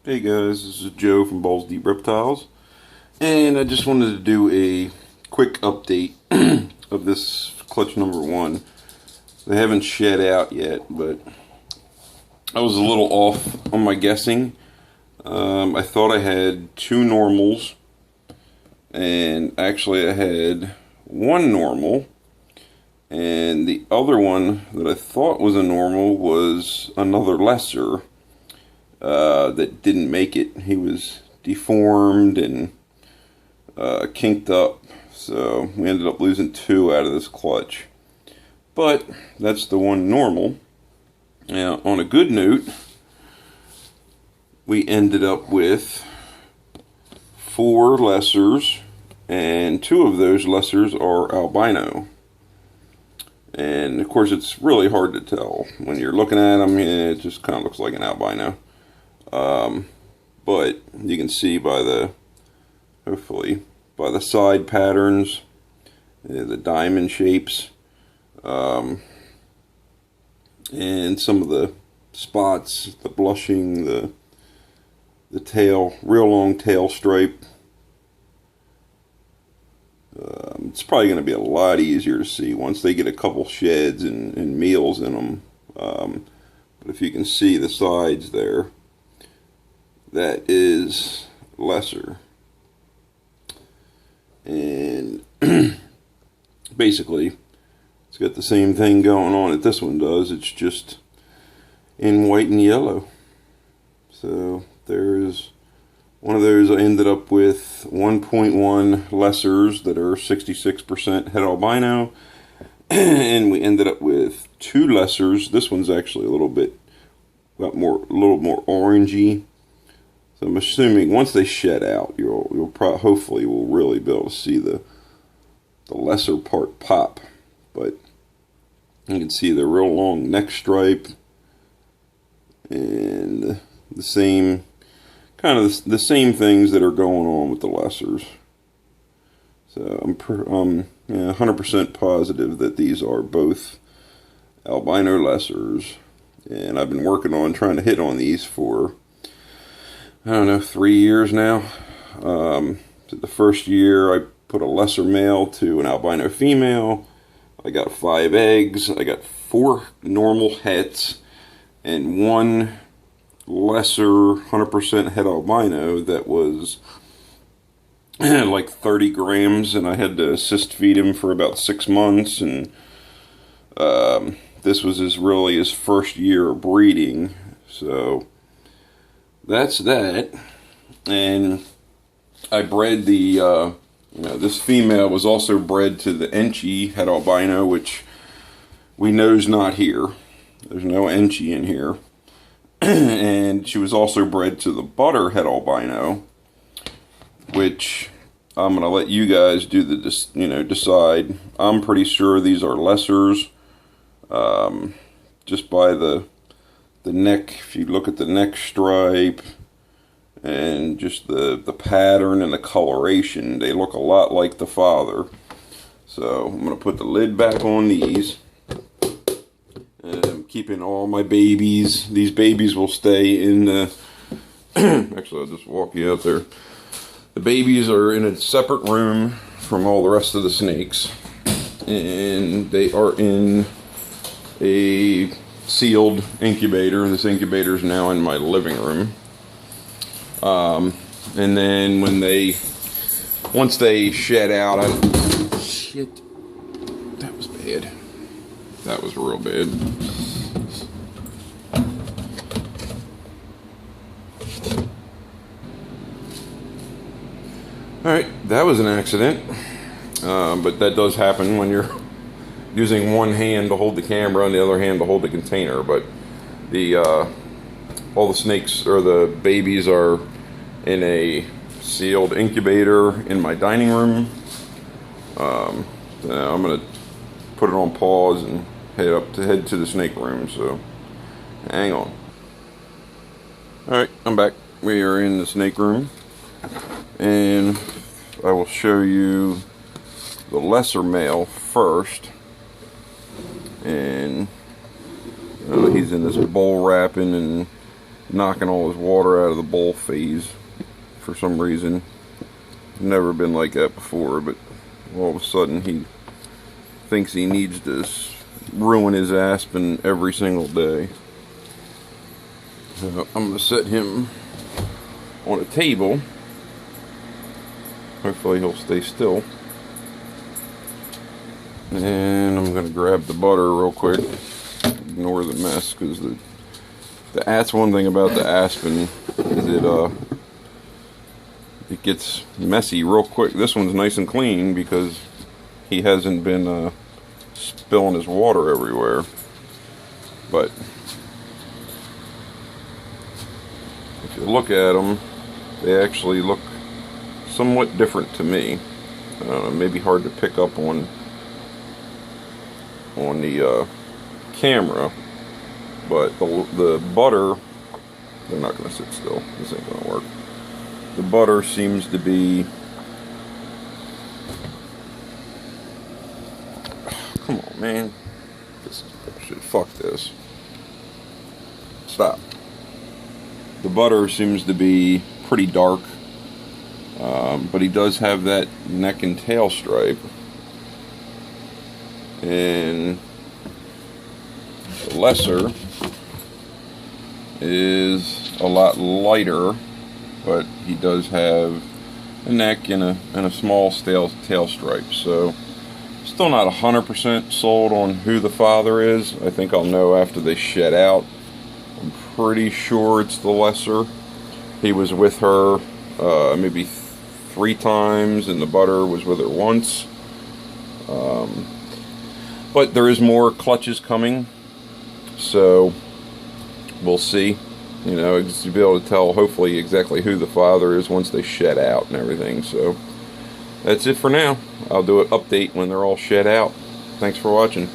Hey guys, this is Joe from Balls Deep Reptiles, and I just wanted to do a quick update of this clutch number one. They haven't shed out yet, but I was a little off on my guessing. I thought I had two normals, and actually I had one normal, and the other one that I thought was a normal was another lesser. That didn't make it. He was deformed and kinked up, so we ended up losing two out of this clutch. But that's the one normal. Now, on a good note, we ended up with 4 lessers, and 2 of those lessers are albino. And of course, it's really hard to tell when you're looking at them. It just kind of looks like an albino. But you can see by the, hopefully, by the side patterns, the diamond shapes, and some of the spots, the blushing, the tail, real long tail stripe. It's probably going to be a lot easier to see once they get a couple sheds and meals in them. But if you can see the sides there, that is lesser. And basically, it's got the same thing going on that this one does. It's just in white and yellow. So there's one of those. I ended up with 1.1 lessers that are 66% het albino. And we ended up with 2 lessers. This one's actually a little more orangey. So I'm assuming once they shed out, you'll hopefully will really be able to see the lesser part pop. But you can see the real long neck stripe and the same kind of the same things that are going on with the lessers. So I'm 100% positive that these are both albino lessers, and I've been working on trying to hit on these for, I don't know, 3 years now. The first year I put a lesser male to an albino female. I got 5 eggs. I got 4 normal hets and 1 lesser 100% het albino that was like 30 grams, and I had to assist feed him for about 6 months. And this was his first year of breeding. So that's that. And I bred the, this female was also bred to the Enchi het albino, which we know is not here. There's no Enchi in here. And she was also bred to the butter het albino, which I'm going to let you guys do decide. I'm pretty sure these are lessers, just by the neck. If you look at the neck stripe and just the pattern and the coloration, they look a lot like the father. So I'm going to put the lid back on these. And I'm keeping all my babies. These babies will stay in the actually, I'll just walk you out there. The babies are in a separate room from all the rest of the snakes, and they are in a sealed incubator. This incubator is now in my living room. And then once they shed out, shit, that was bad. That was real bad. Alright, that was an accident. But that does happen when you're using one hand to hold the camera and the other hand to hold the container. But all the snakes, or the babies, are in a sealed incubator in my dining room. I'm going to put it on pause and head to the snake room, so hang on. Alright, I'm back. We are in the snake room, and I will show you the lesser male first. And he's in this bowl wrapping, and knocking all his water out of the bowl phase for some reason. Never been like that before, but all of a sudden he thinks he needs to ruin his aspen every single day. So I'm going to set him on a table. Hopefully he'll stay still. And I'm going to grab the butter real quick. Ignore the mess, because that's one thing about the aspen is it gets messy real quick. This one's nice and clean because he hasn't been spilling his water everywhere. But if you look at them, they actually look somewhat different to me. I don't know, maybe hard to pick up on the camera, but the butter, they're not going to sit still. This ain't going to work. The butter seems to be, come on, man, this is bullshit. Fuck this. Stop. The butter seems to be pretty dark, but he does have that neck and tail stripe. And the lesser is a lot lighter, but he does have a neck and a small tail stripe. So still not 100% sold on who the father is. I think I'll know after they shed out. I'm pretty sure it's the lesser. He was with her maybe 3 times, and the butter was with her once. But there is more clutches coming, so we'll see. You know, to be able to tell hopefully exactly who the father is once they shed out and everything. So that's it for now. I'll do an update when they're all shed out. Thanks for watching.